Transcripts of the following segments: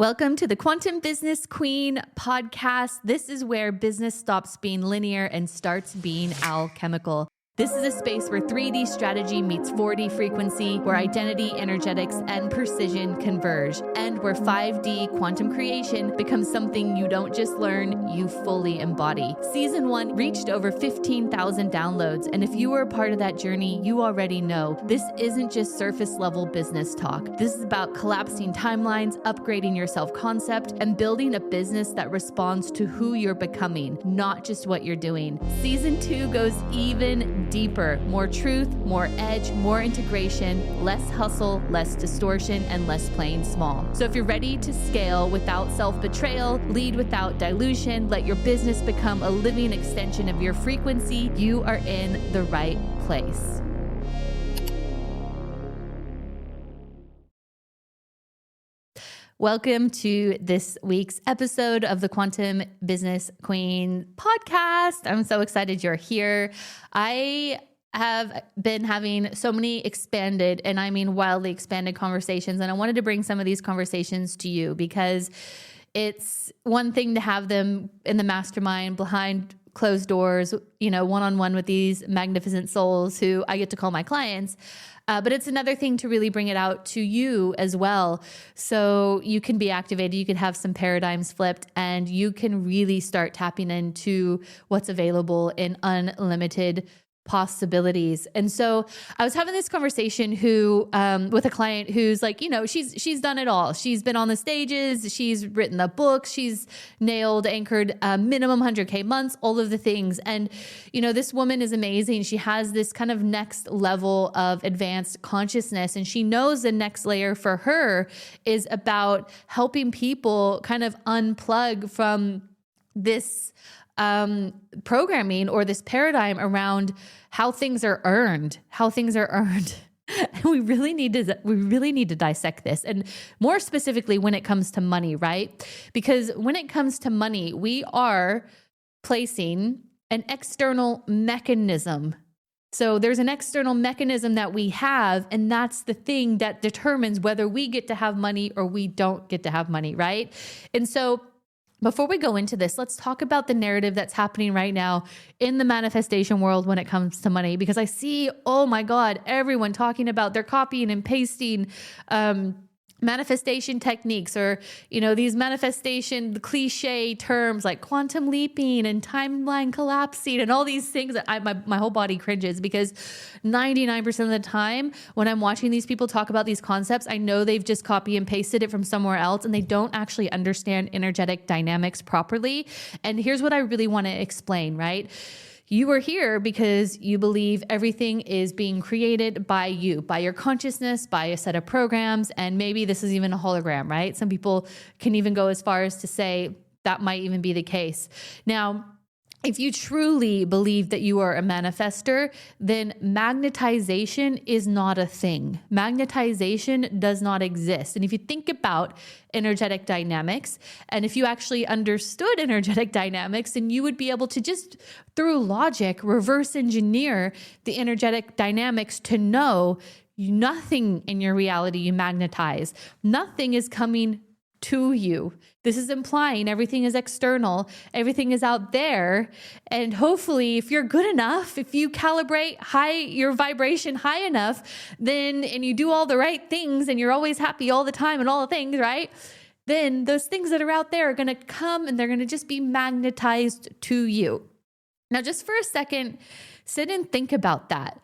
Welcome to the Quantum Business Queen podcast. This is where business stops being linear and starts being alchemical. This is a space where 3D strategy meets 4D frequency, where identity, energetics, and precision converge, and where 5D quantum creation becomes something you don't just learn, you fully embody. Season 1 reached over 15,000 downloads, and if you were a part of that journey, you already know this isn't just surface level business talk. This is about collapsing timelines, upgrading your self-concept, and building a business that responds to who you're becoming, not just what you're doing. Season 2 goes even deeper, more truth, more edge, more integration, less hustle, less distortion, and less playing small. So if you're ready to scale without self-betrayal, lead without dilution, let your business become a living extension of your frequency, you are in the right place. Welcome to this week's episode of the Quantum Business Queen podcast. I'm so excited you're here. I have been having so many expanded, and I mean wildly expanded conversations, and I wanted to bring some of these conversations to you because it's one thing to have them in the mastermind behind closed doors, one-on-one with these magnificent souls who I get to call my clients. But it's another thing to really bring it out to you as well. So you can be activated, you can have some paradigms flipped, and you can really start tapping into what's available in unlimited possibilities. And so I was having this conversation with a client who's like, she's done it all. She's been on the stages, she's written the books, she's nailed, anchored minimum 100K months, all of the things. And, this woman is amazing. She has this kind of next level of advanced consciousness, and she knows the next layer for her is about helping people kind of unplug from this programming or this paradigm around how things are earned. And we really need to dissect this. And more specifically, when it comes to money, right? Because when it comes to money, we are placing an external mechanism. So there's an external mechanism that we have, and that's the thing that determines whether we get to have money or we don't get to have money, right? And so before we go into this, let's talk about the narrative that's happening right now in the manifestation world when it comes to money, because I see, oh my God, everyone talking about they're copying and pasting manifestation techniques or, these manifestation cliche terms like quantum leaping and timeline collapsing and all these things that my whole body cringes, because 99% of the time when I'm watching these people talk about these concepts, I know they've just copy and pasted it from somewhere else and they don't actually understand energetic dynamics properly. And here's what I really want to explain, right? You are here because you believe everything is being created by you, by your consciousness, by a set of programs, and maybe this is even a hologram, right? Some people can even go as far as to say that might even be the case. Now, if you truly believe that you are a manifester, then magnetization is not a thing. Magnetization does not exist. And if you think about energetic dynamics, and if you actually understood energetic dynamics, then you would be able to just, through logic, reverse engineer the energetic dynamics to know nothing in your reality you magnetize. Nothing is coming to you. This is implying everything is external, everything is out there. And hopefully, if you're good enough, if you calibrate your vibration high enough, and you do all the right things and you're always happy all the time and all the things, right? Then those things that are out there are going to come and they're going to just be magnetized to you. Now, just for a second, sit and think about that.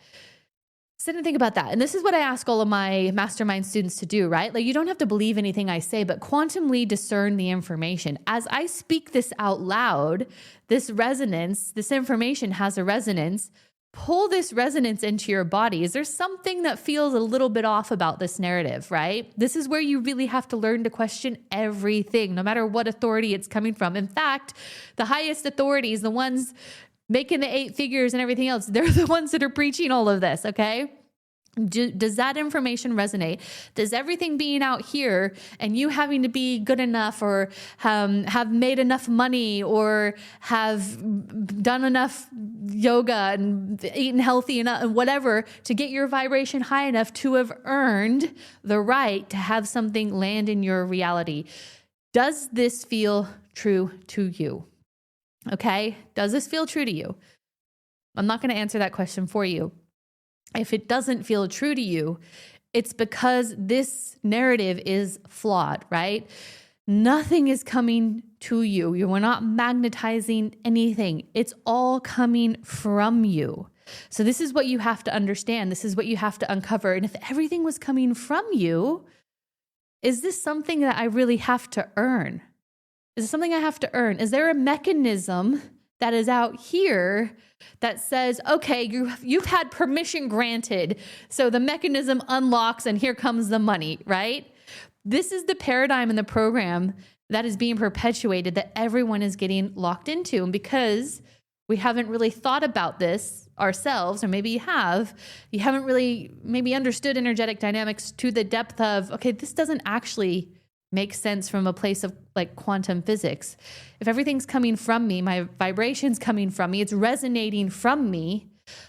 And this is what I ask all of my mastermind students to do, right? Like, you don't have to believe anything I say, but quantumly discern the information. As I speak this out loud, this information has a resonance. Pull this resonance into your body. Is there something that feels a little bit off about this narrative, right? This is where you really have to learn to question everything, no matter what authority it's coming from. In fact, the highest authorities, the ones making the 8 figures and everything else, they're the ones that are preaching all of this, okay? Does that information resonate? Does everything being out here and you having to be good enough or have made enough money or have done enough yoga and eaten healthy enough and whatever to get your vibration high enough to have earned the right to have something land in your reality? Does this feel true to you? Okay. Does this feel true to you? I'm not going to answer that question for you. If it doesn't feel true to you, it's because this narrative is flawed, right? Nothing is coming to you. We're not magnetizing anything. It's all coming from you. So this is what you have to understand. This is what you have to uncover. And if everything was coming from you, is this something that I really have to earn? Is it something I have to earn? Is there a mechanism that is out here that says, okay, you've had permission granted, so the mechanism unlocks and here comes the money, right? This is the paradigm in the program that is being perpetuated that everyone is getting locked into. And because we haven't really thought about this ourselves, or maybe you haven't really maybe understood energetic dynamics to the depth of, okay, this doesn't actually make sense from a place of like quantum physics. If everything's coming from me, my vibration's coming from me, it's resonating from me,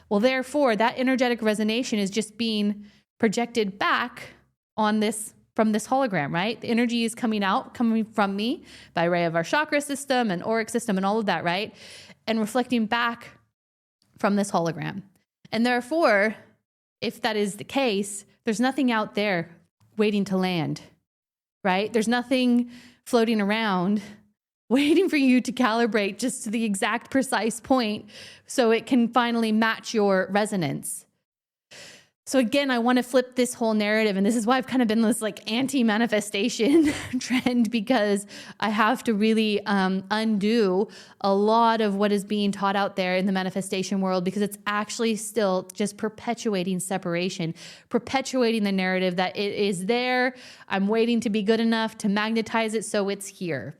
well, therefore, that energetic resonation is just being projected back on this from this hologram, right? The energy is coming from me by way of our chakra system and auric system and all of that, right? And reflecting back from this hologram. And therefore, if that is the case, there's nothing out there waiting to land, right? There's nothing floating around waiting for you to calibrate just to the exact precise point so it can finally match your resonance. So again, I want to flip this whole narrative, and this is why I've kind of been this like anti-manifestation trend, because I have to really undo a lot of what is being taught out there in the manifestation world, because it's actually still just perpetuating separation, perpetuating the narrative that it is there. I'm waiting to be good enough to magnetize it, so it's here.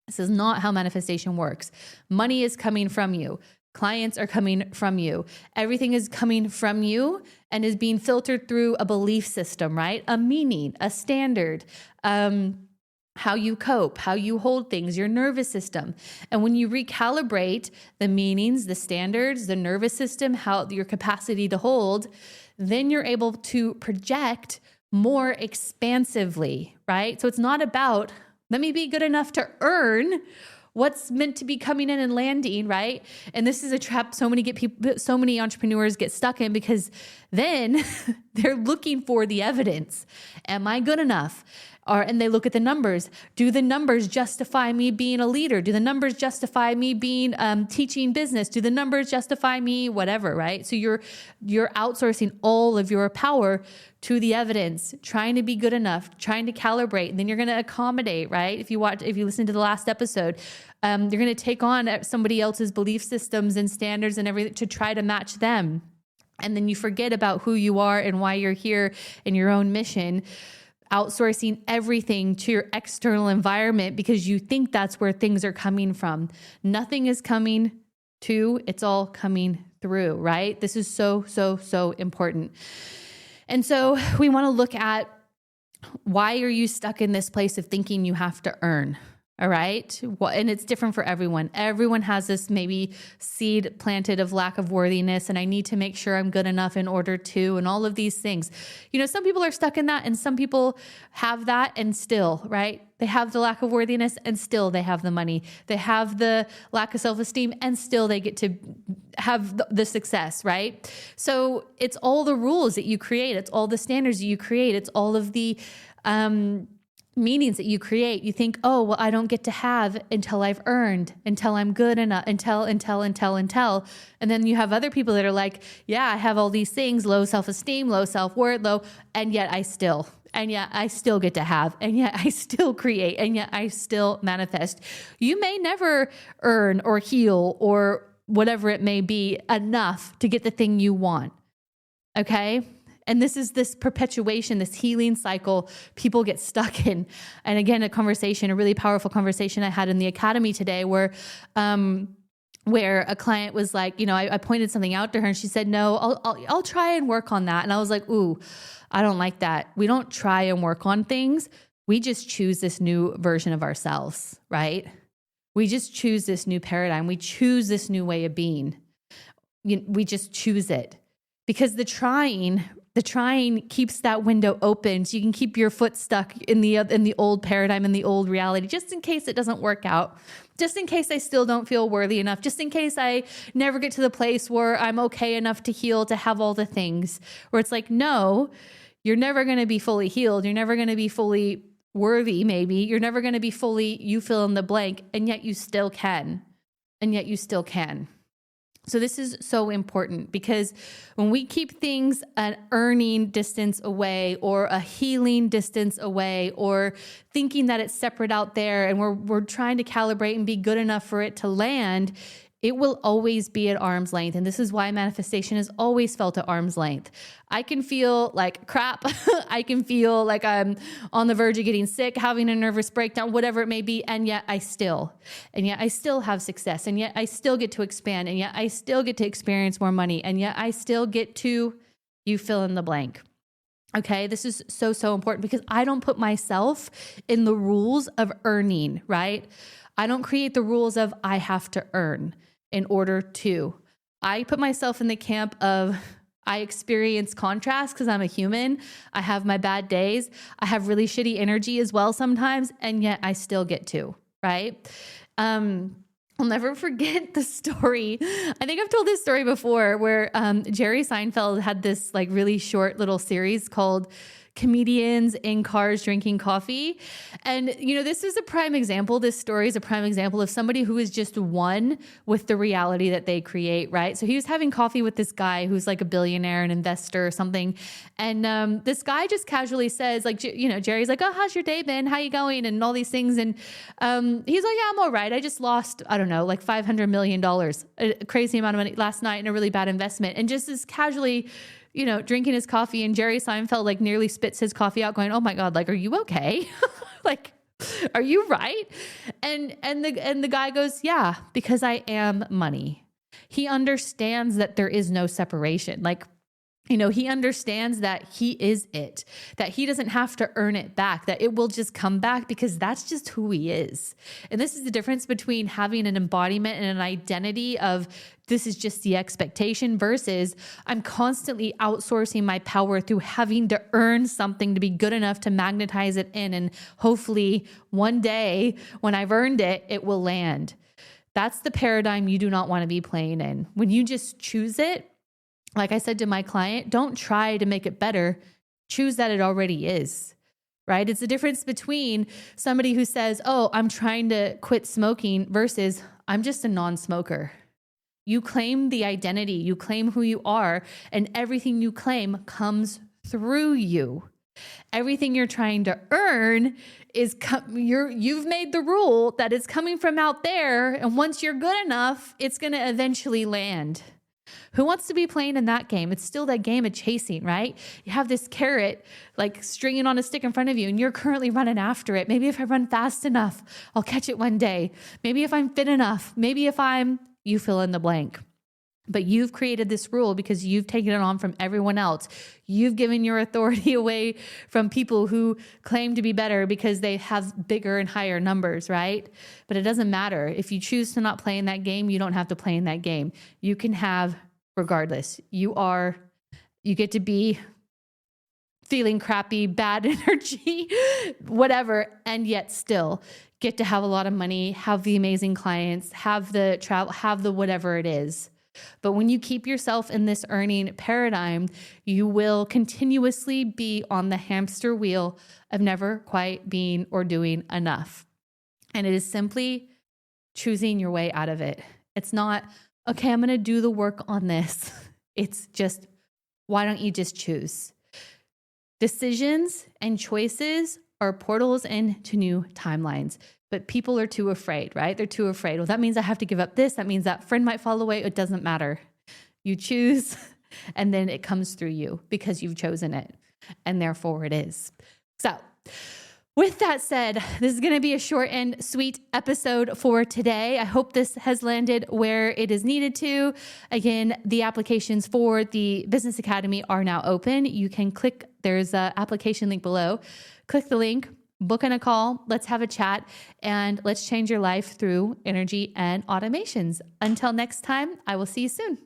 This is not how manifestation works. Money is coming from you. Clients are coming from you. Everything is coming from you and is being filtered through a belief system, right? A meaning, a standard, how you cope, how you hold things, your nervous system. And when you recalibrate the meanings, the standards, the nervous system, how your capacity to hold, then you're able to project more expansively, right? So it's not about, let me be good enough to earn what's meant to be coming in and landing, right? And this is a trap so many entrepreneurs get stuck in, because then they're looking for the evidence. Am I good enough? And they look at the numbers. Do the numbers justify me being a leader? Do the numbers justify me being teaching business? Do the numbers justify me whatever, right? So you're outsourcing all of your power to the evidence, trying to be good enough, trying to calibrate, and then you're going to accommodate, right? If you listen to the last episode, you're going to take on somebody else's belief systems and standards and everything to try to match them. And then you forget about who you are and why you're here in your own mission, outsourcing everything to your external environment because you think that's where things are coming from. Nothing is coming to, it's all coming through, right? This is so, so, so important. And so we want to look at, why are you stuck in this place of thinking you have to earn? All right. And it's different for everyone. Everyone has this maybe seed planted of lack of worthiness, and I need to make sure I'm good enough in order to, and all of these things. You know, some people are stuck in that, and some people have that and still, right? They have the lack of worthiness and still they have the money. They have the lack of self-esteem and still they get to have the success, right? So it's all the rules that you create. It's all the standards that you create. It's all of the meanings that you create. You think, oh, well, I don't get to have until I've earned, until I'm good enough, until. And then you have other people that are like, yeah, I have all these things, low self-esteem, low self-worth, and yet I still get to have, and yet I still create, and yet I still manifest. You may never earn or heal or whatever it may be enough to get the thing you want. Okay? And this is this perpetuation, this healing cycle people get stuck in. And again, a really powerful conversation I had in the academy today where a client was like, you know, I pointed something out to her and she said, no, I'll try and work on that. And I was like, ooh, I don't like that. We don't try and work on things. We just choose this new version of ourselves, right? We just choose this new paradigm. We choose this new way of being. We just choose it, because the trying the trying keeps that window open so you can keep your foot stuck in the old paradigm, in the old reality, just in case it doesn't work out, just in case I still don't feel worthy enough, just in case I never get to the place where I'm okay enough to heal, to have all the things, where it's like, no, you're never going to be fully healed. You're never going to be fully worthy. Maybe you're never going to be fully, you fill in the blank, and yet you still can. And yet you still can. So this is so important, because when we keep things an earning distance away or a healing distance away, or thinking that it's separate out there and we're trying to calibrate and be good enough for it to land, it will always be at arm's length. And this is why manifestation is always felt at arm's length. I can feel like crap. I can feel like I'm on the verge of getting sick, having a nervous breakdown, whatever it may be. And yet I still have success. And yet I still get to expand. And yet I still get to experience more money. And yet I still get to, you fill in the blank. Okay, this is so, so important, because I don't put myself in the rules of earning, right? I don't create the rules of I have to earn in order to. I put myself in the camp of I experience contrast because I'm a human. I have my bad days. I have really shitty energy as well sometimes, and yet I still get to, right? I'll never forget the story. I think I've told this story before, where Jerry Seinfeld had this like really short little series called Comedians in Cars Drinking Coffee. And, you know, this is a prime example. This story is a prime example of somebody who is just one with the reality that they create, right? So he was having coffee with this guy who's like a billionaire, an investor or something. And this guy just casually says, like, you know, Jerry's like, oh, how's your day been? How you going? And all these things. And he's like, yeah, I'm all right. I just lost, I don't know, like $500 million, a crazy amount of money last night in a really bad investment. And just as casually, you know, drinking his coffee, and Jerry Seinfeld like nearly spits his coffee out going, oh my God, like, are you okay? Like, are you right? And the guy goes, yeah, because I am money. He understands that there is no separation. Like, you know, he understands that he is it, that he doesn't have to earn it back, that it will just come back because that's just who he is. And this is the difference between having an embodiment and an identity of this is just the expectation versus I'm constantly outsourcing my power through having to earn something to be good enough to magnetize it in. And hopefully one day when I've earned it, it will land. That's the paradigm you do not want to be playing in. When you just choose it, like I said to my client, don't try to make it better. Choose that it already is, right? It's the difference between somebody who says, oh, I'm trying to quit smoking versus I'm just a non-smoker. You claim the identity, you claim who you are, and everything you claim comes through you. Everything you're trying to earn is you've made the rule that it's coming from out there, and once you're good enough, it's going to eventually land. Who wants to be playing in that game? It's still that game of chasing, right? You have this carrot like stringing on a stick in front of you, and you're currently running after it. Maybe if I run fast enough, I'll catch it one day. Maybe if I'm fit enough, maybe if you fill in the blank. But you've created this rule because you've taken it on from everyone else. You've given your authority away from people who claim to be better because they have bigger and higher numbers, right? But it doesn't matter. If you choose to not play in that game, you don't have to play in that game. You can have, regardless, you get to be feeling crappy, bad energy, whatever, and yet still get to have a lot of money, have the amazing clients, have the travel, have the whatever it is. But when you keep yourself in this earning paradigm, you will continuously be on the hamster wheel of never quite being or doing enough. And it is simply choosing your way out of it. It's not, okay, I'm going to do the work on this. It's just, why don't you just choose? Decisions and choices are portals into new timelines. But people are too afraid, right? They're too afraid. Well, that means I have to give up this. That means that friend might fall away. It doesn't matter. You choose, and then it comes through you because you've chosen it, and therefore it is. So with that said, this is going to be a short and sweet episode for today. I hope this has landed where it is needed to. Again, the applications for the Business Academy are now open. You can click, there's an application link below. Click the link. Book in a call, let's have a chat, and let's change your life through energy and automations. Until next time, I will see you soon.